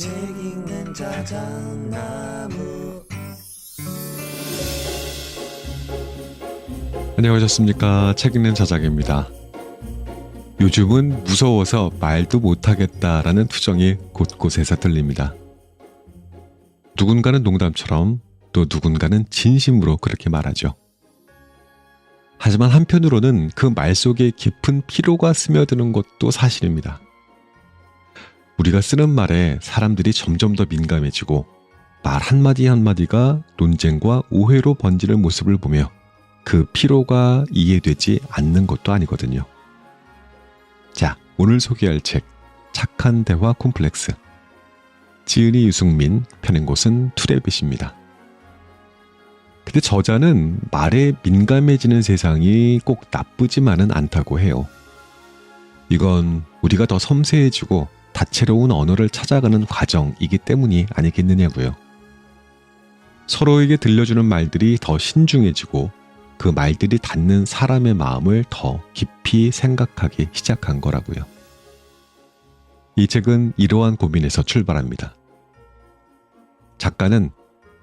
책 읽는 자작나무. 안녕하셨습니까? 책 읽는 자작입니다. 요즘은 무서워서 말도 못하겠다라는 투정이 곳곳에서 들립니다. 누군가는 농담처럼 또 누군가는 진심으로 그렇게 말하죠. 하지만 한편으로는 그 말 속에 깊은 피로가 스며드는 것도 사실입니다. 우리가 쓰는 말에 사람들이 점점 더 민감해지고 말 한마디 한마디가 논쟁과 오해로 번지는 모습을 보며 그 피로가 이해되지 않는 것도 아니거든요. 자, 오늘 소개할 책 착한 대화 콤플렉스. 지은이 유승민, 펴낸 곳은 투레빗입니다. 근데 저자는 말에 민감해지는 세상이 꼭 나쁘지만은 않다고 해요. 이건 우리가 더 섬세해지고 다채로운 언어를 찾아가는 과정이기 때문이 아니겠느냐고요. 서로에게 들려주는 말들이 더 신중해지고 그 말들이 닿는 사람의 마음을 더 깊이 생각하기 시작한 거라고요. 이 책은 이러한 고민에서 출발합니다. 작가는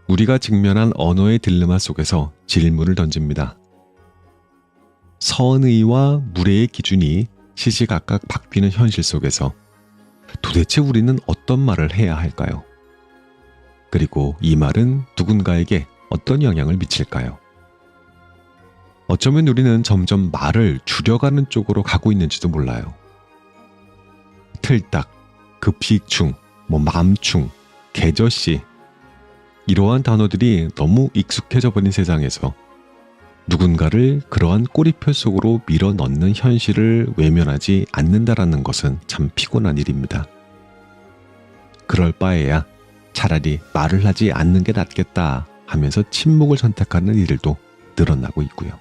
우리가 직면한 언어의 딜레마 속에서 질문을 던집니다. 선의와 무례의 기준이 시시각각 바뀌는 현실 속에서 도대체 우리는 어떤 말을 해야 할까요? 그리고 이 말은 누군가에게 어떤 영향을 미칠까요? 어쩌면 우리는 점점 말을 줄여가는 쪽으로 가고 있는지도 몰라요. 틀딱, 급식충, 맘충, 개저씨 이러한 단어들이 너무 익숙해져 버린 세상에서 누군가를 그러한 꼬리표 속으로 밀어 넣는 현실을 외면하지 않는다라는 것은 참 피곤한 일입니다. 그럴 바에야 차라리 말을 하지 않는 게 낫겠다 하면서 침묵을 선택하는 이들도 늘어나고 있고요.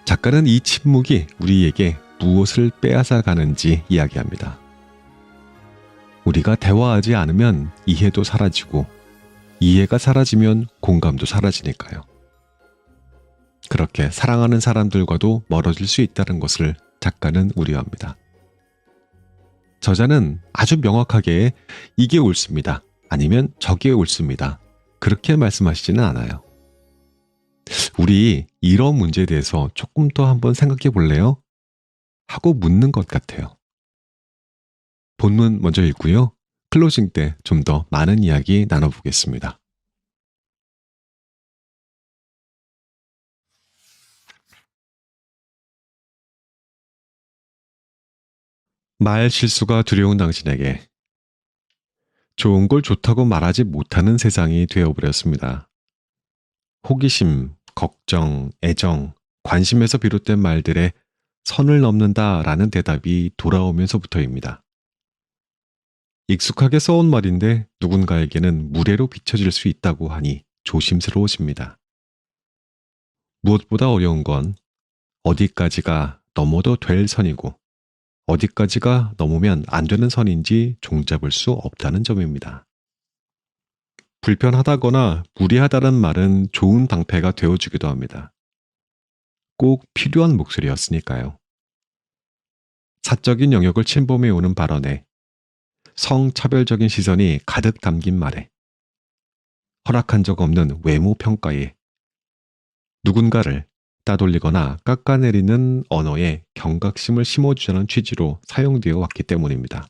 작가는 이 침묵이 우리에게 무엇을 빼앗아 가는지 이야기합니다. 우리가 대화하지 않으면 이해도 사라지고 이해가 사라지면 공감도 사라지니까요. 그렇게 사랑하는 사람들과도 멀어질 수 있다는 것을 작가는 우려합니다. 저자는 아주 명확하게 이게 옳습니다. 아니면 저게 옳습니다. 그렇게 말씀하시지는 않아요. 우리 이런 문제에 대해서 조금 더 한번 생각해 볼래요? 하고 묻는 것 같아요. 본문 먼저 읽고요. 클로징 때 좀 더 많은 이야기 나눠보겠습니다. 말 실수가 두려운 당신에게 좋은 걸 좋다고 말하지 못하는 세상이 되어버렸습니다. 호기심, 걱정, 애정, 관심에서 비롯된 말들에 선을 넘는다라는 대답이 돌아오면서부터입니다. 익숙하게 써온 말인데 누군가에게는 무례로 비춰질 수 있다고 하니 조심스러워집니다. 무엇보다 어려운 건 어디까지가 넘어도 될 선이고 어디까지가 넘으면 안 되는 선인지 종잡을 수 없다는 점입니다. 불편하다거나 무례하다는 말은 좋은 방패가 되어주기도 합니다. 꼭 필요한 목소리였으니까요. 사적인 영역을 침범해오는 발언에 성차별적인 시선이 가득 담긴 말에 허락한 적 없는 외모 평가에 누군가를 따돌리거나 깎아내리는 언어에 경각심을 심어주자는 취지로 사용되어 왔기 때문입니다.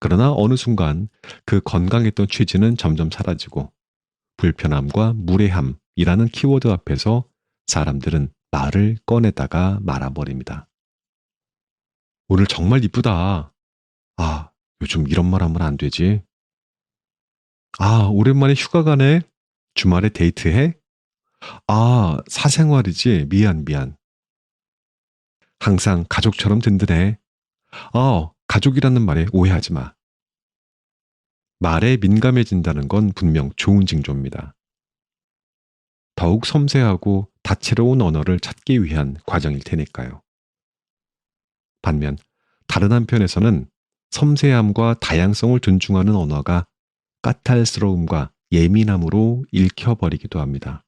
그러나 어느 순간 그 건강했던 취지는 점점 사라지고 불편함과 무례함이라는 키워드 앞에서 사람들은 말을 꺼내다가 말아버립니다. 오늘 정말 이쁘다. 아, 요즘 이런 말 하면 안 되지. 아, 오랜만에 휴가 가네. 주말에 데이트해? 아, 사생활이지. 미안. 항상 가족처럼 든든해. 가족이라는 말에 오해하지 마. 말에 민감해진다는 건 분명 좋은 징조입니다. 더욱 섬세하고 다채로운 언어를 찾기 위한 과정일 테니까요. 반면 다른 한편에서는 섬세함과 다양성을 존중하는 언어가 까탈스러움과 예민함으로 읽혀버리기도 합니다.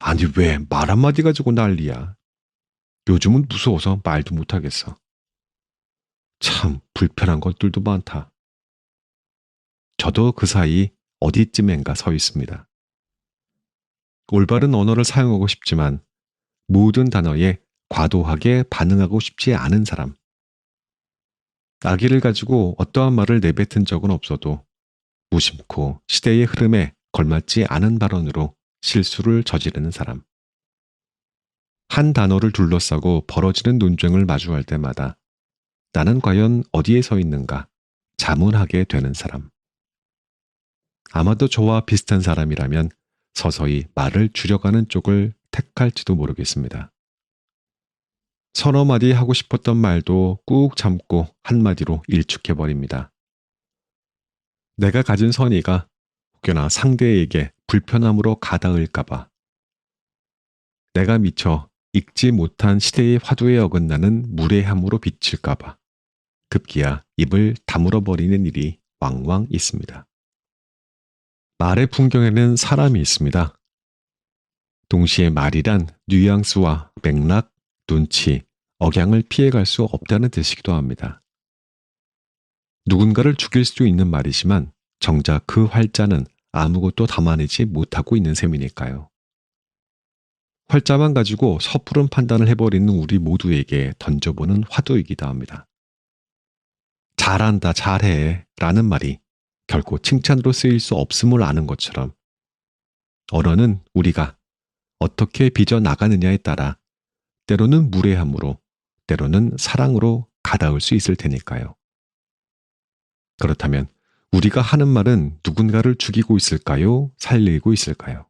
아니 왜 말 한마디 가지고 난리야. 요즘은 무서워서 말도 못하겠어. 참 불편한 것들도 많다. 저도 그 사이 어디쯤엔가 서 있습니다. 올바른 언어를 사용하고 싶지만 모든 단어에 과도하게 반응하고 싶지 않은 사람. 아기를 가지고 어떠한 말을 내뱉은 적은 없어도 무심코 시대의 흐름에 걸맞지 않은 발언으로 실수를 저지르는 사람. 한 단어를 둘러싸고 벌어지는 논쟁을 마주할 때마다 나는 과연 어디에 서 있는가 자문하게 되는 사람. 아마도 저와 비슷한 사람이라면 서서히 말을 줄여가는 쪽을 택할지도 모르겠습니다. 서너 마디 하고 싶었던 말도 꾹 참고 한마디로 일축해버립니다. 내가 가진 선의가 혹여나 상대에게 불편함으로 가닿을까봐, 내가 미처 읽지 못한 시대의 화두에 어긋나는 무례함으로 비칠까봐 급기야 입을 다물어버리는 일이 왕왕 있습니다. 말의 풍경에는 사람이 있습니다. 동시에 말이란 뉘앙스와 맥락, 눈치, 억양을 피해갈 수 없다는 뜻이기도 합니다. 누군가를 죽일 수 있는 말이지만 정작 그 활자는 아무것도 담아내지 못하고 있는 셈이니까요. 활자만 가지고 섣부른 판단을 해버리는 우리 모두에게 던져보는 화두이기도 합니다. 잘한다, 잘해 라는 말이 결코 칭찬으로 쓰일 수 없음을 아는 것처럼 언어는 우리가 어떻게 빚어나가느냐에 따라 때로는 무례함으로, 때로는 사랑으로 가닿을 수 있을 테니까요. 그렇다면 우리가 하는 말은 누군가를 죽이고 있을까요? 살리고 있을까요?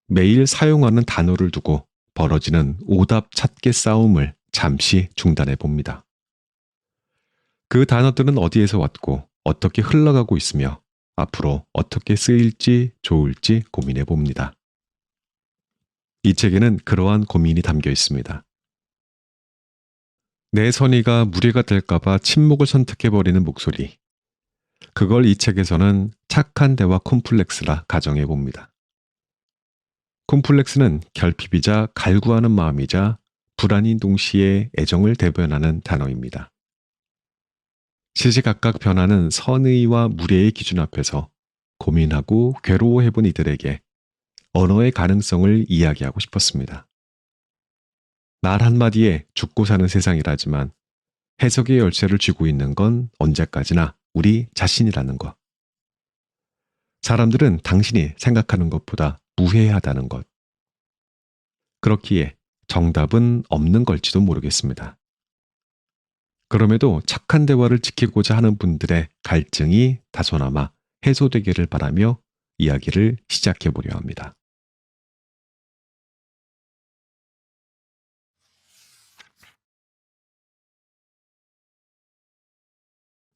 매일 사용하는 단어를 두고 벌어지는 오답 찾기 싸움을 잠시 중단해 봅니다. 그 단어들은 어디에서 왔고 어떻게 흘러가고 있으며 앞으로 어떻게 쓰일지 좋을지 고민해 봅니다. 이 책에는 그러한 고민이 담겨 있습니다. 내 선의가 무례가 될까봐 침묵을 선택해버리는 목소리. 그걸 이 책에서는 착한 대화 콤플렉스라 가정해 봅니다. 콤플렉스는 결핍이자 갈구하는 마음이자 불안인 동시에 애정을 대변하는 단어입니다. 시시각각 변하는 선의와 무례의 기준 앞에서 고민하고 괴로워해본 이들에게 언어의 가능성을 이야기하고 싶었습니다. 말 한마디에 죽고 사는 세상이라지만 해석의 열쇠를 쥐고 있는 건 언제까지나 우리 자신이라는 것. 사람들은 당신이 생각하는 것보다 무해하다는 것. 그렇기에 정답은 없는 걸지도 모르겠습니다. 그럼에도 착한 대화를 지키고자 하는 분들의 갈증이 다소나마 해소되기를 바라며 이야기를 시작해 보려 합니다.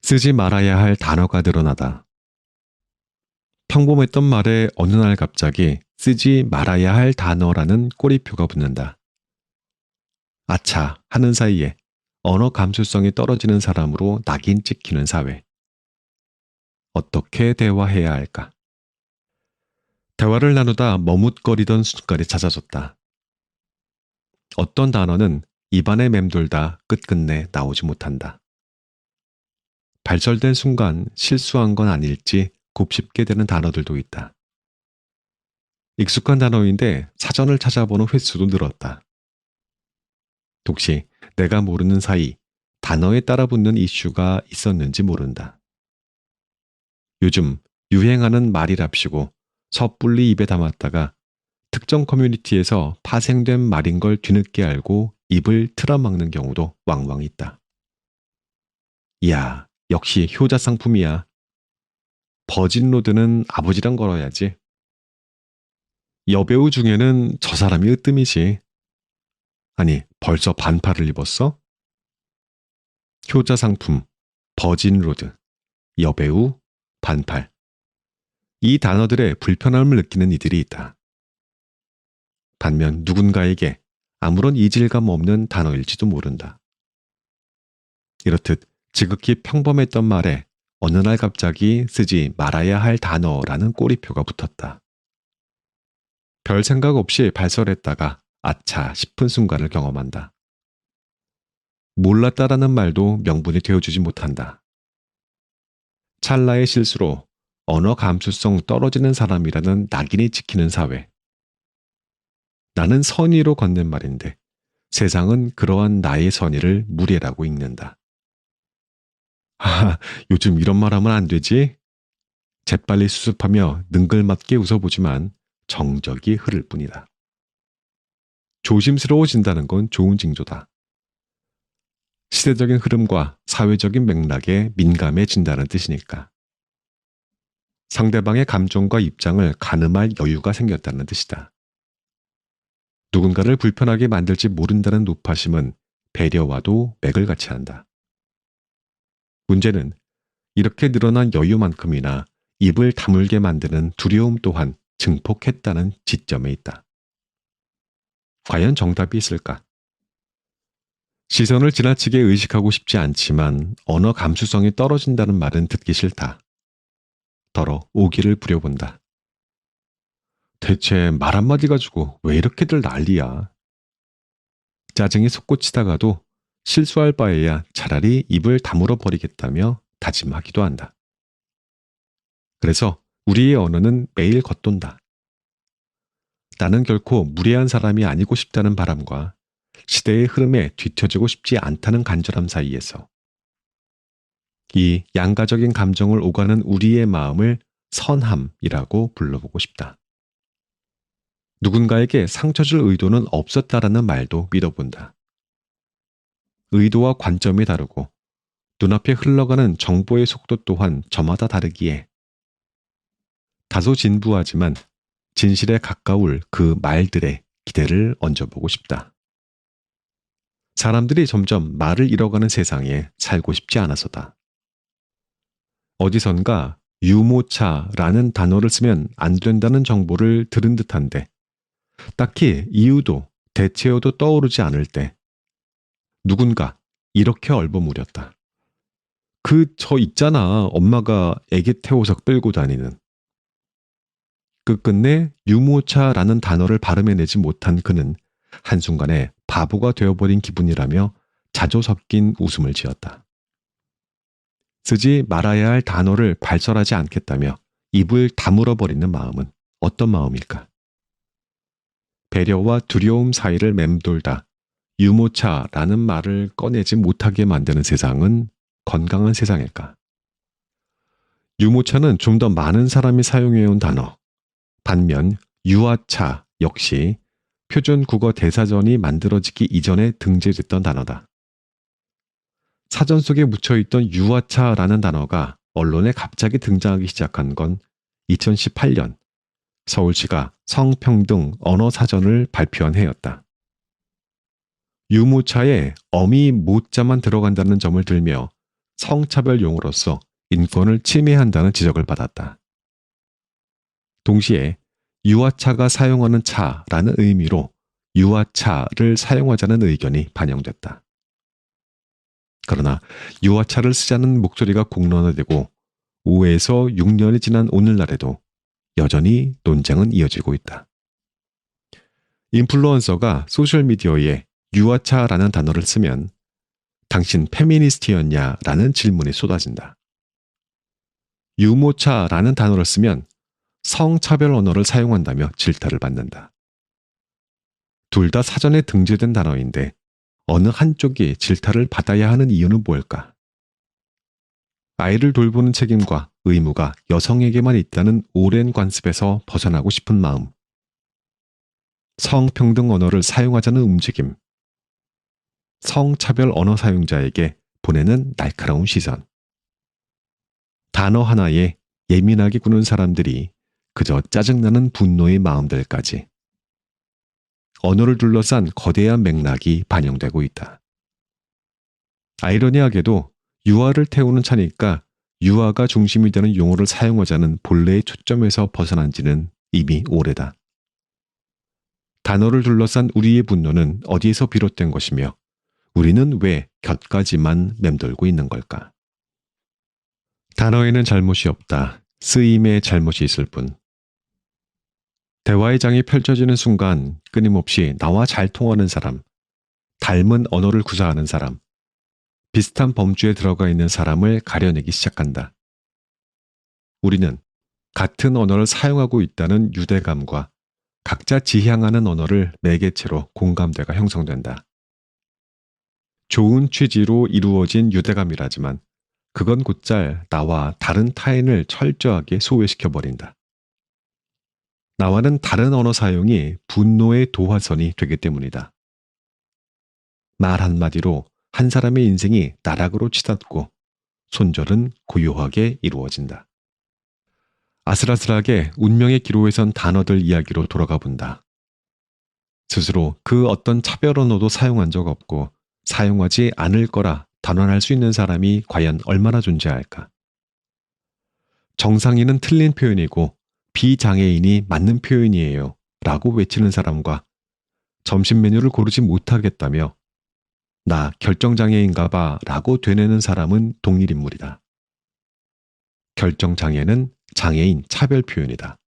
쓰지 말아야 할 단어가 늘어나다. 평범했던 말에 어느 날 갑자기 쓰지 말아야 할 단어라는 꼬리표가 붙는다. 아차 하는 사이에 언어 감수성이 떨어지는 사람으로 낙인 찍히는 사회. 어떻게 대화해야 할까? 대화를 나누다 머뭇거리던 순간이 찾아졌다. 어떤 단어는 입안에 맴돌다 끝끝내 나오지 못한다. 발설된 순간 실수한 건 아닐지 곱씹게 되는 단어들도 있다. 익숙한 단어인데 사전을 찾아보는 횟수도 늘었다. 혹시 내가 모르는 사이 단어에 따라붙는 이슈가 있었는지 모른다. 요즘 유행하는 말이랍시고 섣불리 입에 담았다가 특정 커뮤니티에서 파생된 말인 걸 뒤늦게 알고 입을 틀어막는 경우도 왕왕 있다. 이야, 역시 효자 상품이야. 버진로드는 아버지랑 걸어야지. 여배우 중에는 저 사람이 으뜸이지. 아니, 벌써 반팔을 입었어? 효자 상품, 버진로드, 여배우, 반팔. 이 단어들의 불편함을 느끼는 이들이 있다. 반면 누군가에게 아무런 이질감 없는 단어일지도 모른다. 이렇듯 지극히 평범했던 말에 어느 날 갑자기 쓰지 말아야 할 단어라는 꼬리표가 붙었다. 별 생각 없이 발설했다가 아차 싶은 순간을 경험한다. 몰랐다라는 말도 명분이 되어주지 못한다. 찰나의 실수로 언어 감수성 떨어지는 사람이라는 낙인이 찍히는 사회. 나는 선의로 건넨 말인데 세상은 그러한 나의 선의를 무례라고 읽는다. 아, 요즘 이런 말 하면 안 되지? 재빨리 수습하며 능글맞게 웃어보지만 정적이 흐를 뿐이다. 조심스러워진다는 건 좋은 징조다. 시대적인 흐름과 사회적인 맥락에 민감해진다는 뜻이니까. 상대방의 감정과 입장을 가늠할 여유가 생겼다는 뜻이다. 누군가를 불편하게 만들지 모른다는 노파심은 배려와도 맥을 같이 한다. 문제는 이렇게 늘어난 여유만큼이나 입을 다물게 만드는 두려움 또한 증폭했다는 지점에 있다. 과연 정답이 있을까? 시선을 지나치게 의식하고 싶지 않지만 언어 감수성이 떨어진다는 말은 듣기 싫다. 더러 오기를 부려본다. 대체 말 한마디 가지고 왜 이렇게들 난리야? 짜증이 솟구치다가도 실수할 바에야 차라리 입을 다물어 버리겠다며 다짐하기도 한다. 그래서 우리의 언어는 매일 겉돈다. 나는 결코 무례한 사람이 아니고 싶다는 바람과 시대의 흐름에 뒤처지고 싶지 않다는 간절함 사이에서 이 양가적인 감정을 오가는 우리의 마음을 선함이라고 불러보고 싶다. 누군가에게 상처 줄 의도는 없었다라는 말도 믿어본다. 의도와 관점이 다르고 눈앞에 흘러가는 정보의 속도 또한 저마다 다르기에 다소 진부하지만 진실에 가까울 그 말들에 기대를 얹어보고 싶다. 사람들이 점점 말을 잃어가는 세상에 살고 싶지 않아서다. 어디선가 유모차라는 단어를 쓰면 안 된다는 정보를 들은 듯한데 딱히 이유도 대체어도 떠오르지 않을 때 누군가 이렇게 얼버무렸다. 저 있잖아. 엄마가 애기 태워서 끌고 다니는. 끝끝내 유모차라는 단어를 발음해내지 못한 그는 한순간에 바보가 되어버린 기분이라며 자조 섞인 웃음을 지었다. 쓰지 말아야 할 단어를 발설하지 않겠다며 입을 다물어버리는 마음은 어떤 마음일까? 배려와 두려움 사이를 맴돌다 유모차라는 말을 꺼내지 못하게 만드는 세상은 건강한 세상일까? 유모차는 좀 더 많은 사람이 사용해온 단어. 반면 유아차 역시 표준 국어 대사전이 만들어지기 이전에 등재됐던 단어다. 사전 속에 묻혀있던 유아차라는 단어가 언론에 갑자기 등장하기 시작한 건 2018년 서울시가 성평등 언어사전을 발표한 해였다. 유모차에 어미 모자만 들어간다는 점을 들며 성차별 용어로서 인권을 침해한다는 지적을 받았다. 동시에 유아차가 사용하는 차라는 의미로 유아차를 사용하자는 의견이 반영됐다. 그러나 유아차를 쓰자는 목소리가 공론화되고 5에서 6년이 지난 오늘날에도 여전히 논쟁은 이어지고 있다. 인플루언서가 소셜미디어에 유아차라는 단어를 쓰면 당신 페미니스트였냐라는 질문이 쏟아진다. 유모차라는 단어를 쓰면 성차별 언어를 사용한다며 질타를 받는다. 둘 다 사전에 등재된 단어인데 어느 한쪽이 질타를 받아야 하는 이유는 뭘까? 아이를 돌보는 책임과 의무가 여성에게만 있다는 오랜 관습에서 벗어나고 싶은 마음. 성평등 언어를 사용하자는 움직임. 성차별 언어 사용자에게 보내는 날카로운 시선. 단어 하나에 예민하게 구는 사람들이 그저 짜증나는 분노의 마음들까지. 언어를 둘러싼 거대한 맥락이 반영되고 있다. 아이러니하게도 유아를 태우는 차니까 유아가 중심이 되는 용어를 사용하자는 본래의 초점에서 벗어난 지는 이미 오래다. 단어를 둘러싼 우리의 분노는 어디에서 비롯된 것이며 우리는 왜 곁가지만 맴돌고 있는 걸까? 단어에는 잘못이 없다. 쓰임에 잘못이 있을 뿐. 대화의 장이 펼쳐지는 순간 끊임없이 나와 잘 통하는 사람, 닮은 언어를 구사하는 사람, 비슷한 범주에 들어가 있는 사람을 가려내기 시작한다. 우리는 같은 언어를 사용하고 있다는 유대감과 각자 지향하는 언어를 매개체로 공감대가 형성된다. 좋은 취지로 이루어진 유대감이라지만 그건 곧잘 나와 다른 타인을 철저하게 소외시켜버린다. 나와는 다른 언어 사용이 분노의 도화선이 되기 때문이다. 말 한마디로 한 사람의 인생이 나락으로 치닫고 손절은 고요하게 이루어진다. 아슬아슬하게 운명의 기로에 선 단어들 이야기로 돌아가 본다. 스스로 그 어떤 차별 언어도 사용한 적 없고 사용하지 않을 거라 단언할 수 있는 사람이 과연 얼마나 존재할까? 정상인은 틀린 표현이고 비장애인이 맞는 표현이에요 라고 외치는 사람과 점심 메뉴를 고르지 못하겠다며 나 결정장애인가 봐 라고 되뇌는 사람은 동일 인물이다. 결정장애는 장애인 차별 표현이다.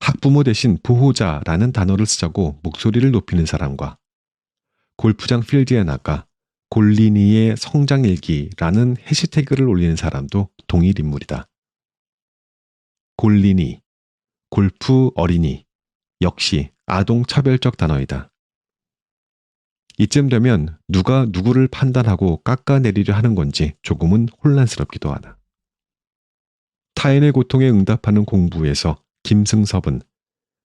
학부모 대신 보호자라는 단어를 쓰자고 목소리를 높이는 사람과 골프장 필드에 나가 골린이의 성장일기라는 해시태그를 올리는 사람도 동일 인물이다. 골린이, 골프 어린이, 역시 아동차별적 단어이다. 이쯤 되면 누가 누구를 판단하고 깎아내리려 하는 건지 조금은 혼란스럽기도 하다. 타인의 고통에 응답하는 공부에서 김승섭은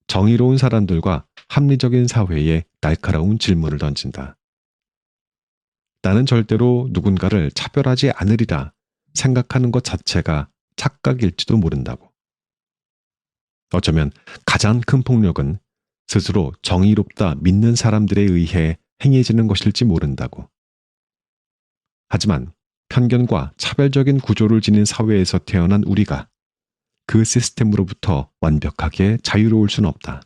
정의로운 사람들과 합리적인 사회에 날카로운 질문을 던진다. 나는 절대로 누군가를 차별하지 않으리라 생각하는 것 자체가 착각일지도 모른다고. 어쩌면 가장 큰 폭력은 스스로 정의롭다 믿는 사람들에 의해 행해지는 것일지 모른다고. 하지만 편견과 차별적인 구조를 지닌 사회에서 태어난 우리가 그 시스템으로부터 완벽하게 자유로울 순 없다.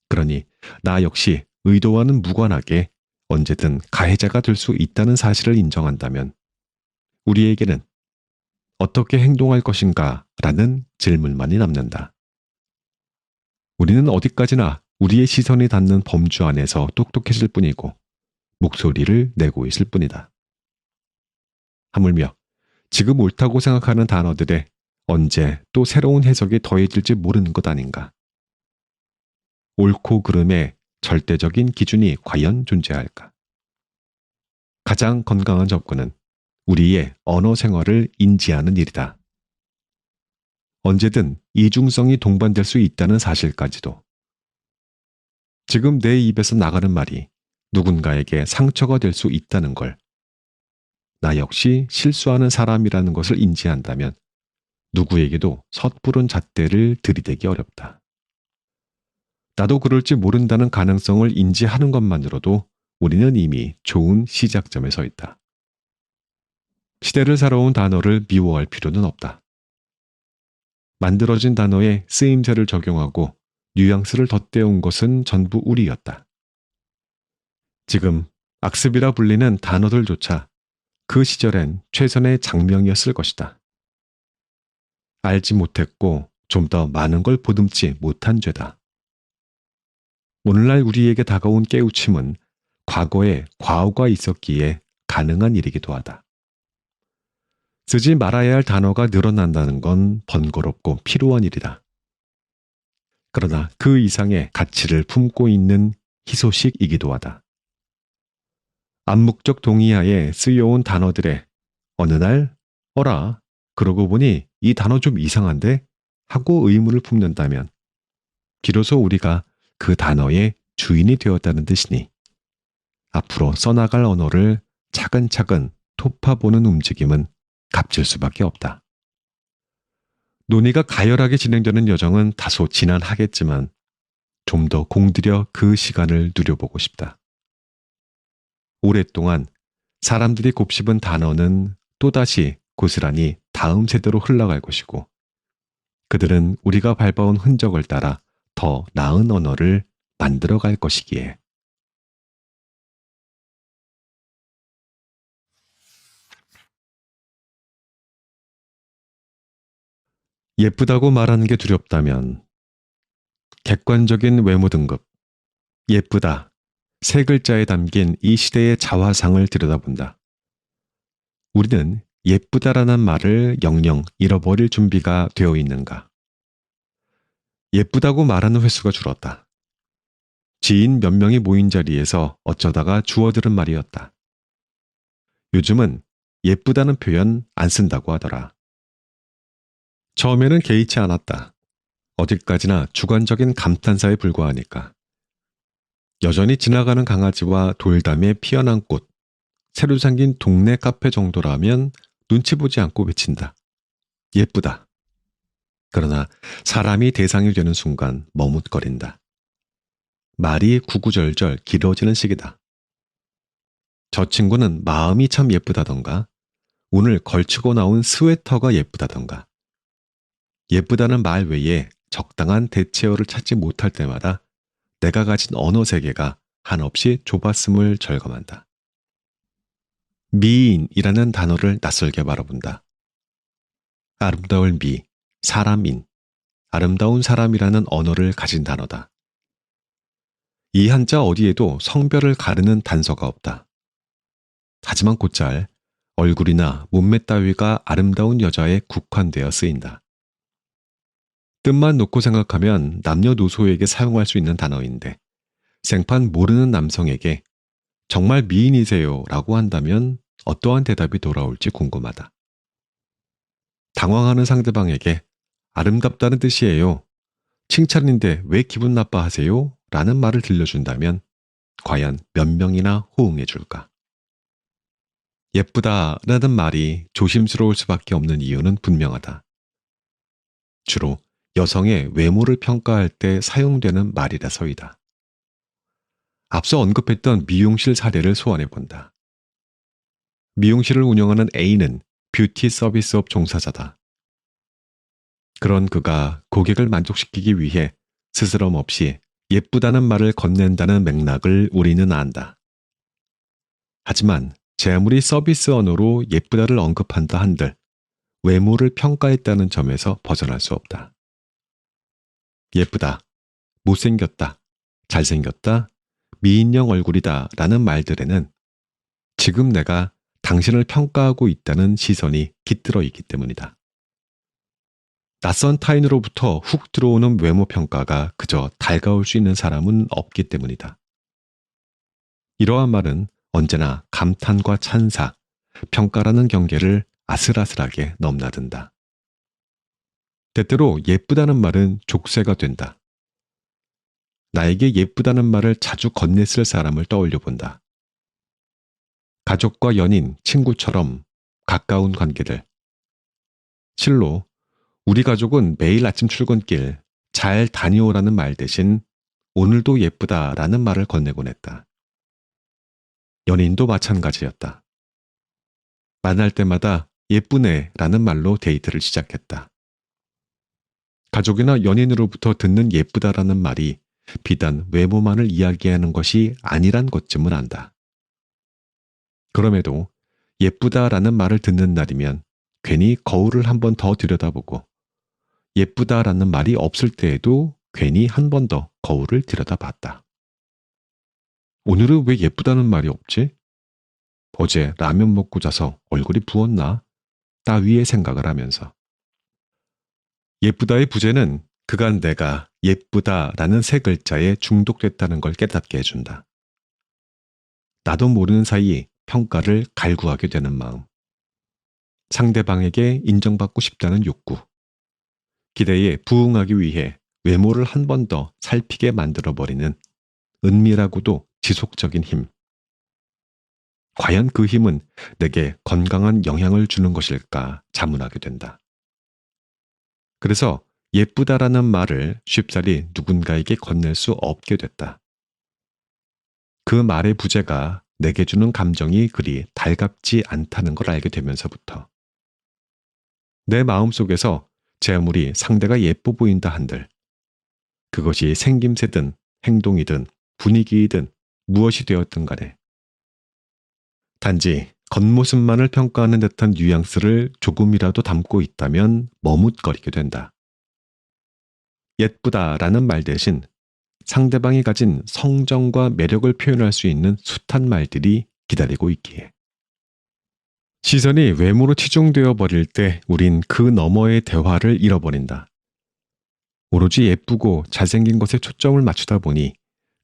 그러니 나 역시 의도와는 무관하게 언제든 가해자가 될 수 있다는 사실을 인정한다면 우리에게는 어떻게 행동할 것인가 라는 질문만이 남는다. 우리는 어디까지나 우리의 시선이 닿는 범주 안에서 똑똑해질 뿐이고 목소리를 내고 있을 뿐이다. 하물며 지금 옳다고 생각하는 단어들에 언제 또 새로운 해석이 더해질지 모르는 것 아닌가. 옳고 그름의 절대적인 기준이 과연 존재할까? 가장 건강한 접근은 우리의 언어 생활을 인지하는 일이다. 언제든 이중성이 동반될 수 있다는 사실까지도. 지금 내 입에서 나가는 말이 누군가에게 상처가 될 수 있다는 걸, 나 역시 실수하는 사람이라는 것을 인지한다면 누구에게도 섣부른 잣대를 들이대기 어렵다. 나도 그럴지 모른다는 가능성을 인지하는 것만으로도 우리는 이미 좋은 시작점에 서 있다. 시대를 살아온 단어를 미워할 필요는 없다. 만들어진 단어에 쓰임새를 적용하고 뉘앙스를 덧대온 것은 전부 우리였다. 지금 악습이라 불리는 단어들조차 그 시절엔 최선의 장명이었을 것이다. 알지 못했고 좀 더 많은 걸 보듬지 못한 죄다. 오늘날 우리에게 다가온 깨우침은 과거에 과오가 있었기에 가능한 일이기도 하다. 쓰지 말아야 할 단어가 늘어난다는 건 번거롭고 필요한 일이다. 그러나 그 이상의 가치를 품고 있는 희소식이기도 하다. 암묵적 동의하에 쓰여온 단어들에 어느 날 어라 그러고 보니 이 단어 좀 이상한데? 하고 의문을 품는다면 비로소 우리가 그 단어의 주인이 되었다는 뜻이니 앞으로 써나갈 언어를 차근차근 토파보는 움직임은 값질 수밖에 없다. 논의가 가열하게 진행되는 여정은 다소 지난하겠지만 좀 더 공들여 그 시간을 누려보고 싶다. 오랫동안 사람들이 곱씹은 단어는 또다시 고스란히 다음 세대로 흘러갈 것이고 그들은 우리가 밟아온 흔적을 따라 더 나은 언어를 만들어갈 것이기에. 예쁘다고 말하는 게 두렵다면 객관적인 외모 등급, 예쁘다, 세 글자에 담긴 이 시대의 자화상을 들여다본다. 우리는 예쁘다라는 말을 영영 잃어버릴 준비가 되어 있는가? 예쁘다고 말하는 횟수가 줄었다. 지인 몇 명이 모인 자리에서 어쩌다가 주워들은 말이었다. 요즘은 예쁘다는 표현 안 쓴다고 하더라. 처음에는 개의치 않았다. 어디까지나 주관적인 감탄사에 불과하니까. 여전히 지나가는 강아지와 돌담에 피어난 꽃, 새로 생긴 동네 카페 정도라면 눈치 보지 않고 외친다. 예쁘다. 그러나 사람이 대상이 되는 순간 머뭇거린다. 말이 구구절절 길어지는 시기다. 저 친구는 마음이 참 예쁘다던가, 오늘 걸치고 나온 스웨터가 예쁘다던가. 예쁘다는 말 외에 적당한 대체어를 찾지 못할 때마다 내가 가진 언어 세계가 한없이 좁았음을 절감한다. 미인이라는 단어를 낯설게 바라본다. 아름다울 미, 사람인, 아름다운 사람이라는 언어를 가진 단어다. 이 한자 어디에도 성별을 가르는 단서가 없다. 하지만 곧잘 얼굴이나 몸매 따위가 아름다운 여자에 국한되어 쓰인다. 뜻만 놓고 생각하면 남녀노소에게 사용할 수 있는 단어인데 생판 모르는 남성에게 정말 미인이세요 라고 한다면 어떠한 대답이 돌아올지 궁금하다. 당황하는 상대방에게 아름답다는 뜻이에요. 칭찬인데 왜 기분 나빠하세요? 라는 말을 들려준다면 과연 몇 명이나 호응해 줄까? 예쁘다라는 말이 조심스러울 수밖에 없는 이유는 분명하다. 주로 여성의 외모를 평가할 때 사용되는 말이라서이다. 앞서 언급했던 미용실 사례를 소환해 본다. 미용실을 운영하는 A는 뷰티 서비스업 종사자다. 그런 그가 고객을 만족시키기 위해 스스럼 없이 예쁘다는 말을 건넨다는 맥락을 우리는 안다. 하지만 제 아무리 서비스 언어로 예쁘다를 언급한다 한들 외모를 평가했다는 점에서 벗어날 수 없다. 예쁘다, 못생겼다, 잘생겼다, 미인형 얼굴이다 라는 말들에는 지금 내가 당신을 평가하고 있다는 시선이 깃들어 있기 때문이다. 낯선 타인으로부터 훅 들어오는 외모 평가가 그저 달가울 수 있는 사람은 없기 때문이다. 이러한 말은 언제나 감탄과 찬사, 평가라는 경계를 아슬아슬하게 넘나든다. 때때로 예쁘다는 말은 족쇄가 된다. 나에게 예쁘다는 말을 자주 건넸을 사람을 떠올려 본다. 가족과 연인, 친구처럼 가까운 관계들. 실로 우리 가족은 매일 아침 출근길 잘 다녀오라는 말 대신 오늘도 예쁘다라는 말을 건네곤 했다. 연인도 마찬가지였다. 만날 때마다 예쁘네라는 말로 데이트를 시작했다. 가족이나 연인으로부터 듣는 예쁘다라는 말이 비단 외모만을 이야기하는 것이 아니란 것쯤은 안다. 그럼에도 예쁘다라는 말을 듣는 날이면 괜히 거울을 한 번 더 들여다보고 예쁘다라는 말이 없을 때에도 괜히 한 번 더 거울을 들여다봤다. 오늘은 왜 예쁘다는 말이 없지? 어제 라면 먹고 자서 얼굴이 부었나? 따위의 생각을 하면서. 예쁘다의 부재는 그간 내가 예쁘다라는 세 글자에 중독됐다는 걸 깨닫게 해준다. 나도 모르는 사이 평가를 갈구하게 되는 마음. 상대방에게 인정받고 싶다는 욕구. 기대에 부응하기 위해 외모를 한 번 더 살피게 만들어버리는 은밀하고도 지속적인 힘. 과연 그 힘은 내게 건강한 영향을 주는 것일까 자문하게 된다. 그래서 예쁘다라는 말을 쉽사리 누군가에게 건넬 수 없게 됐다. 그 말의 부재가 내게 주는 감정이 그리 달갑지 않다는 걸 알게 되면서부터 내 마음속에서 제 아무리 상대가 예뻐 보인다 한들 그것이 생김새든 행동이든 분위기이든 무엇이 되었든 간에 단지 겉모습만을 평가하는 듯한 뉘앙스를 조금이라도 담고 있다면 머뭇거리게 된다. 예쁘다라는 말 대신 상대방이 가진 성정과 매력을 표현할 수 있는 숱한 말들이 기다리고 있기에. 시선이 외모로 치중되어 버릴 때 우린 그 너머의 대화를 잃어버린다. 오로지 예쁘고 잘생긴 것에 초점을 맞추다 보니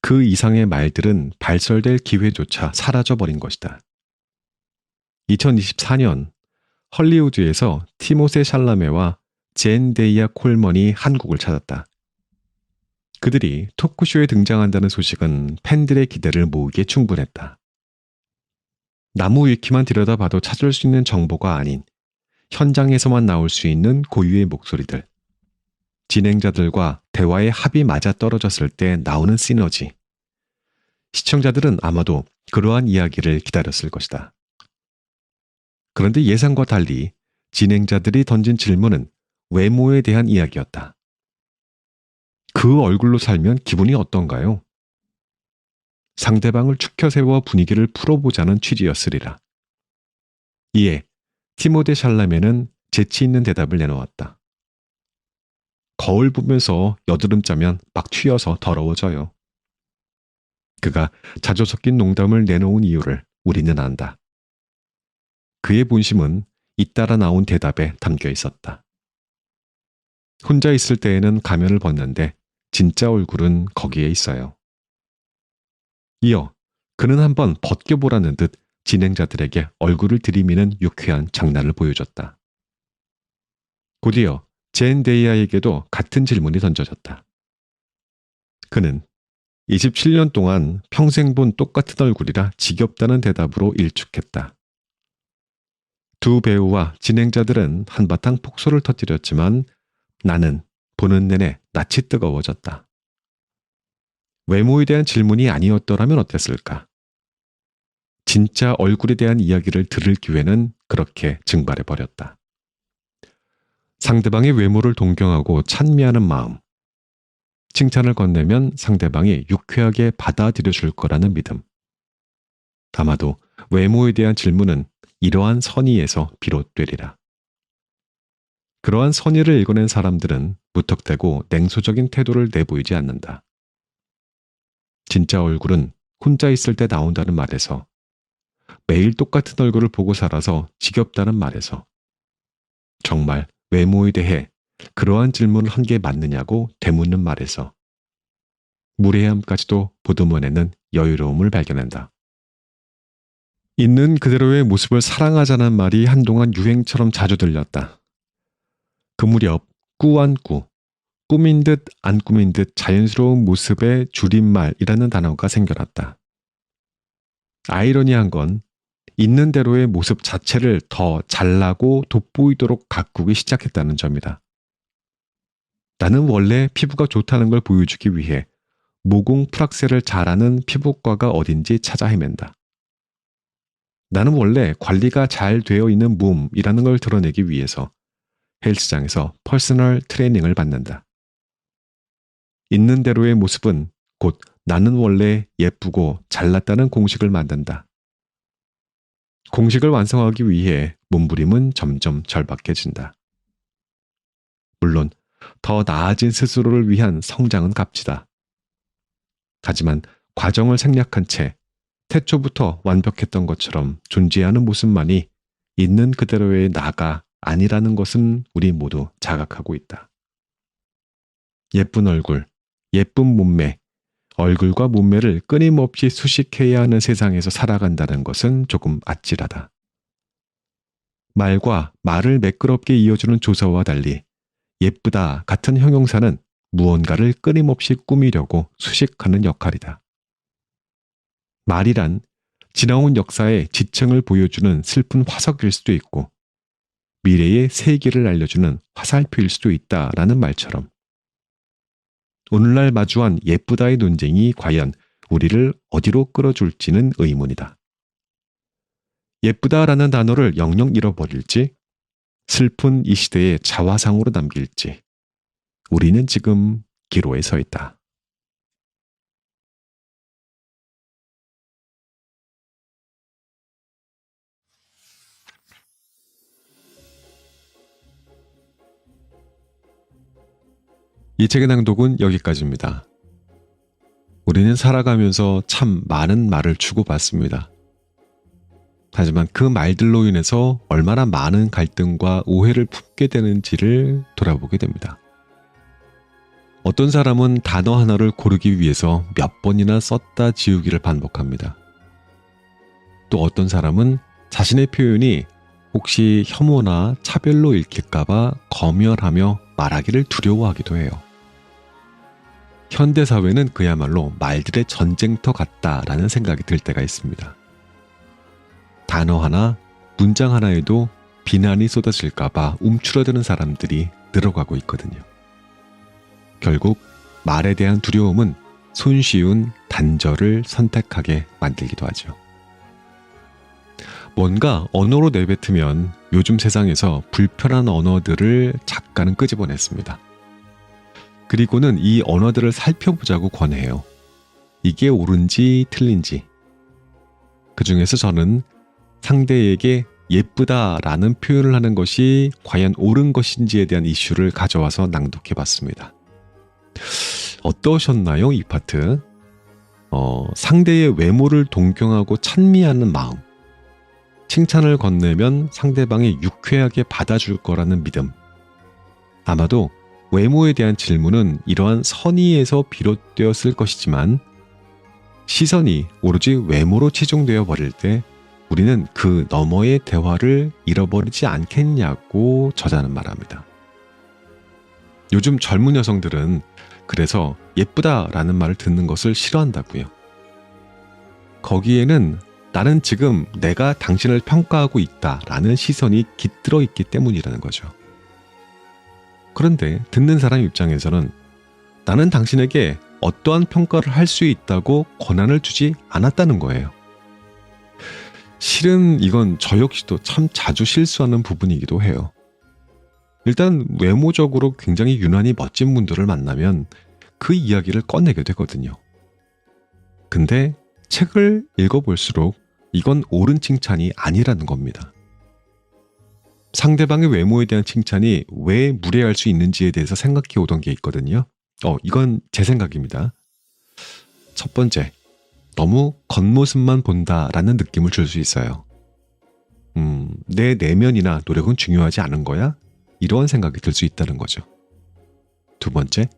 그 이상의 말들은 발설될 기회조차 사라져버린 것이다. 2024년 헐리우드에서 티모세 샬라메와 젠데이아 콜먼이 한국을 찾았다. 그들이 토크쇼에 등장한다는 소식은 팬들의 기대를 모으기에 충분했다. 나무 위키만 들여다봐도 찾을 수 있는 정보가 아닌 현장에서만 나올 수 있는 고유의 목소리들, 진행자들과 대화의 합이 맞아떨어졌을 때 나오는 시너지. 시청자들은 아마도 그러한 이야기를 기다렸을 것이다. 그런데 예상과 달리 진행자들이 던진 질문은 외모에 대한 이야기였다. 그 얼굴로 살면 기분이 어떤가요? 상대방을 추켜 세워 분위기를 풀어보자는 취지였으리라. 이에 티모데 샬라메는 재치 있는 대답을 내놓았다. 거울 보면서 여드름 짜면 막 튀어서 더러워져요. 그가 자주 섞인 농담을 내놓은 이유를 우리는 안다. 그의 본심은 잇따라 나온 대답에 담겨 있었다. 혼자 있을 때에는 가면을 벗는데 진짜 얼굴은 거기에 있어요. 이어 그는 한번 벗겨보라는 듯 진행자들에게 얼굴을 들이미는 유쾌한 장난을 보여줬다. 곧이어 젠데이아에게도 같은 질문이 던져졌다. 그는 27년 동안 평생 본 똑같은 얼굴이라 지겹다는 대답으로 일축했다. 두 배우와 진행자들은 한바탕 폭소를 터뜨렸지만 나는 보는 내내 낯이 뜨거워졌다. 외모에 대한 질문이 아니었더라면 어땠을까? 진짜 얼굴에 대한 이야기를 들을 기회는 그렇게 증발해버렸다. 상대방의 외모를 동경하고 찬미하는 마음, 칭찬을 건네면 상대방이 유쾌하게 받아들여 줄 거라는 믿음. 아마도 외모에 대한 질문은 이러한 선의에서 비롯되리라. 그러한 선의를 읽어낸 사람들은 무턱대고 냉소적인 태도를 내보이지 않는다. 진짜 얼굴은 혼자 있을 때 나온다는 말에서, 매일 똑같은 얼굴을 보고 살아서 지겹다는 말에서, 정말 외모에 대해 그러한 질문을 한 게 맞느냐고 되묻는 말에서, 무례함까지도 보듬어내는 여유로움을 발견한다. 있는 그대로의 모습을 사랑하자는 말이 한동안 유행처럼 자주 들렸다. 그 무렵 꾸안꾸, 꾸민 듯 안 꾸민 듯 자연스러운 모습의 줄임말이라는 단어가 생겨났다. 아이러니한 건 있는 대로의 모습 자체를 더 잘나고 돋보이도록 가꾸기 시작했다는 점이다. 나는 원래 피부가 좋다는 걸 보여주기 위해 모공 풀악세를 잘하는 피부과가 어딘지 찾아 헤맨다. 나는 원래 관리가 잘 되어 있는 몸이라는 걸 드러내기 위해서 헬스장에서 퍼스널 트레이닝을 받는다. 있는 대로의 모습은 곧 나는 원래 예쁘고 잘났다는 공식을 만든다. 공식을 완성하기 위해 몸부림은 점점 절박해진다. 물론 더 나아진 스스로를 위한 성장은 값지다. 하지만 과정을 생략한 채 태초부터 완벽했던 것처럼 존재하는 모습만이 있는 그대로의 나가 아니라는 것은 우리 모두 자각하고 있다. 예쁜 얼굴, 예쁜 몸매, 얼굴과 몸매를 끊임없이 수식해야 하는 세상에서 살아간다는 것은 조금 아찔하다. 말과 말을 매끄럽게 이어주는 조서와 달리 예쁘다 같은 형용사는 무언가를 끊임없이 꾸미려고 수식하는 역할이다. 말이란 지나온 역사의 지층을 보여주는 슬픈 화석일 수도 있고 미래의 세계를 알려주는 화살표일 수도 있다라는 말처럼 오늘날 마주한 예쁘다의 논쟁이 과연 우리를 어디로 끌어줄지는 의문이다. 예쁘다라는 단어를 영영 잃어버릴지 슬픈 이 시대의 자화상으로 남길지 우리는 지금 기로에 서 있다. 이 책의 낭독은 여기까지입니다. 우리는 살아가면서 참 많은 말을 주고받습니다. 하지만 그 말들로 인해서 얼마나 많은 갈등과 오해를 품게 되는지를 돌아보게 됩니다. 어떤 사람은 단어 하나를 고르기 위해서 몇 번이나 썼다 지우기를 반복합니다. 또 어떤 사람은 자신의 표현이 혹시 혐오나 차별로 읽힐까봐 검열하며 말하기를 두려워하기도 해요. 현대사회는 그야말로 말들의 전쟁터 같다라는 생각이 들 때가 있습니다. 단어 하나, 문장 하나에도 비난이 쏟아질까봐 움츠러드는 사람들이 늘어가고 있거든요. 결국 말에 대한 두려움은 손쉬운 단절을 선택하게 만들기도 하죠. 뭔가 언어로 내뱉으면 요즘 세상에서 불편한 언어들을 작가는 끄집어냈습니다. 그리고는 이 언어들을 살펴보자고 권해요. 이게 옳은지 틀린지. 그 중에서 저는 상대에게 예쁘다라는 표현을 하는 것이 과연 옳은 것인지에 대한 이슈를 가져와서 낭독해봤습니다. 어떠셨나요, 이 파트? 상대의 외모를 동경하고 찬미하는 마음. 칭찬을 건네면 상대방이 유쾌하게 받아줄 거라는 믿음. 아마도 외모에 대한 질문은 이러한 선의에서 비롯되었을 것이지만 시선이 오로지 외모로 치중되어 버릴 때 우리는 그 너머의 대화를 잃어버리지 않겠냐고 저자는 말합니다. 요즘 젊은 여성들은 그래서 예쁘다라는 말을 듣는 것을 싫어한다고요. 거기에는 나는 지금 내가 당신을 평가하고 있다라는 시선이 깃들어 있기 때문이라는 거죠. 그런데 듣는 사람 입장에서는 나는 당신에게 어떠한 평가를 할 수 있다고 권한을 주지 않았다는 거예요. 실은 이건 저 역시도 참 자주 실수하는 부분이기도 해요. 일단 외모적으로 굉장히 유난히 멋진 분들을 만나면 그 이야기를 꺼내게 되거든요. 근데 책을 읽어볼수록 이건 옳은 칭찬이 아니라는 겁니다. 상대방의 외모에 대한 칭찬이 왜 무례할 수 있는지에 대해서 생각해 오던 게 있거든요. 이건 제 생각입니다. 첫 번째, 너무 겉모습만 본다라는 느낌을 줄 수 있어요. 내 내면이나 노력은 중요하지 않은 거야? 이런 생각이 들 수 있다는 거죠. 두 번째,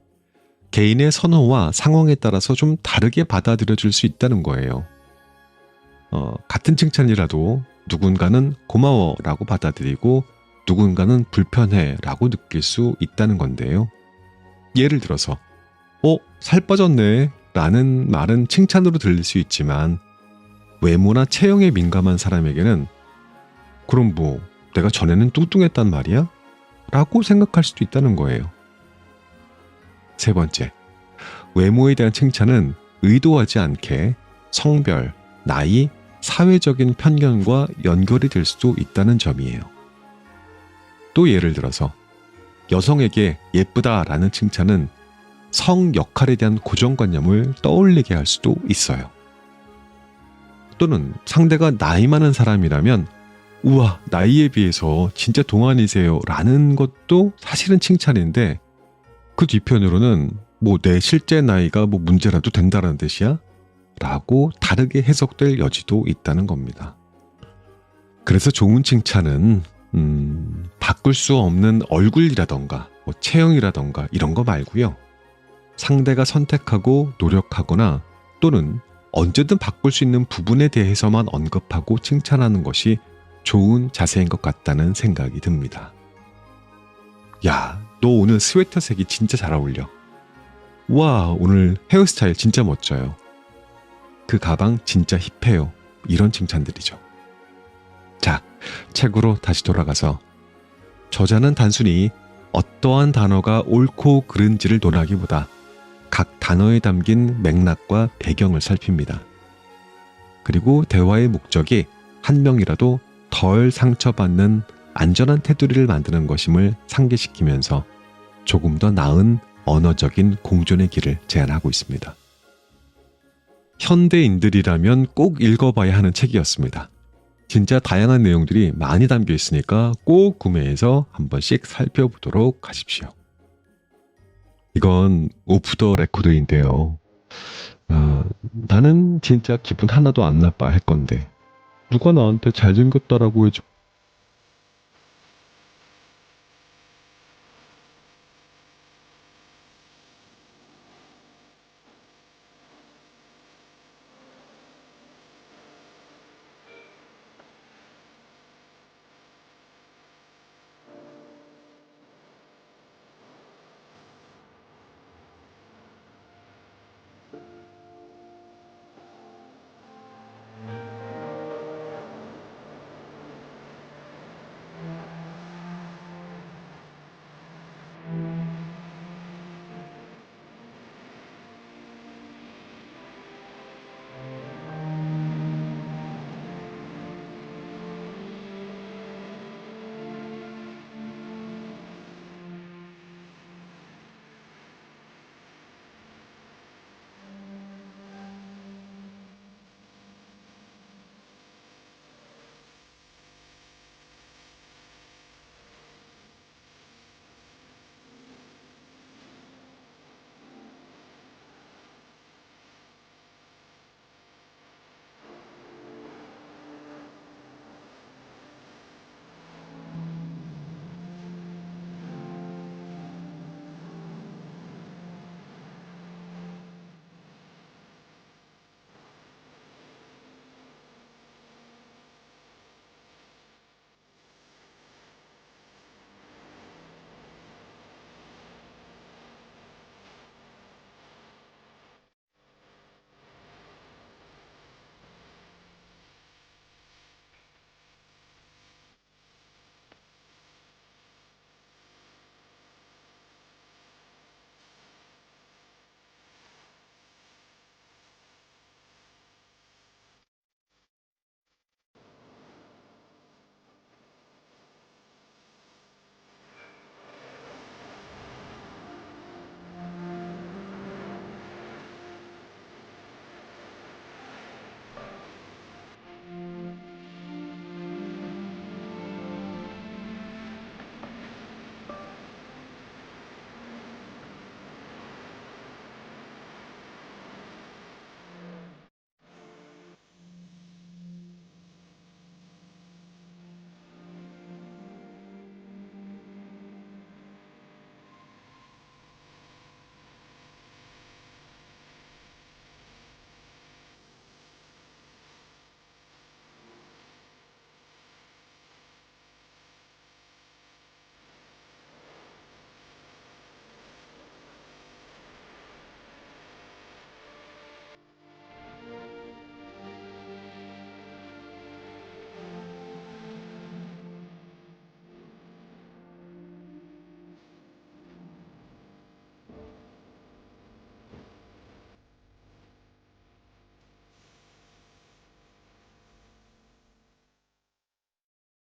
개인의 선호와 상황에 따라서 좀 다르게 받아들여질 수 있다는 거예요. 같은 칭찬이라도 누군가는 고마워라고 받아들이고 누군가는 불편해라고 느낄 수 있다는 건데요. 예를 들어서 살 빠졌네 라는 말은 칭찬으로 들릴 수 있지만 외모나 체형에 민감한 사람에게는 그럼 내가 전에는 뚱뚱했단 말이야? 라고 생각할 수도 있다는 거예요. 세 번째, 외모에 대한 칭찬은 의도하지 않게 성별, 나이, 사회적인 편견과 연결이 될 수도 있다는 점이에요. 또 예를 들어서 여성에게 예쁘다라는 칭찬은 성 역할에 대한 고정관념을 떠올리게 할 수도 있어요. 또는 상대가 나이 많은 사람이라면 우와, 나이에 비해서 진짜 동안이세요 라는 것도 사실은 칭찬인데 그 뒤편으로는 내 실제 나이가 문제라도 된다는 뜻이야? 라고 다르게 해석될 여지도 있다는 겁니다. 그래서 좋은 칭찬은 바꿀 수 없는 얼굴이라던가 체형이라던가 이런 거 말고요. 상대가 선택하고 노력하거나 또는 언제든 바꿀 수 있는 부분에 대해서만 언급하고 칭찬하는 것이 좋은 자세인 것 같다는 생각이 듭니다. 야, 너 오늘 스웨터 색이 진짜 잘 어울려. 와, 오늘 헤어스타일 진짜 멋져요. 그 가방 진짜 힙해요. 이런 칭찬들이죠. 자, 책으로 다시 돌아가서 저자는 단순히 어떠한 단어가 옳고 그른지를 논하기보다 각 단어에 담긴 맥락과 배경을 살핍니다. 그리고 대화의 목적이 한 명이라도 덜 상처받는 안전한 테두리를 만드는 것임을 상기시키면서 조금 더 나은 언어적인 공존의 길을 제안하고 있습니다. 현대인들이라면 꼭 읽어봐야 하는 책이었습니다. 진짜 다양한 내용들이 많이 담겨 있으니까 꼭 구매해서 한 번씩 살펴보도록 하십시오. 이건 오프 더 레코드인데요. 나는 진짜 기분 하나도 안 나빠 할 건데 누가 나한테 잘생겼다라고 해주고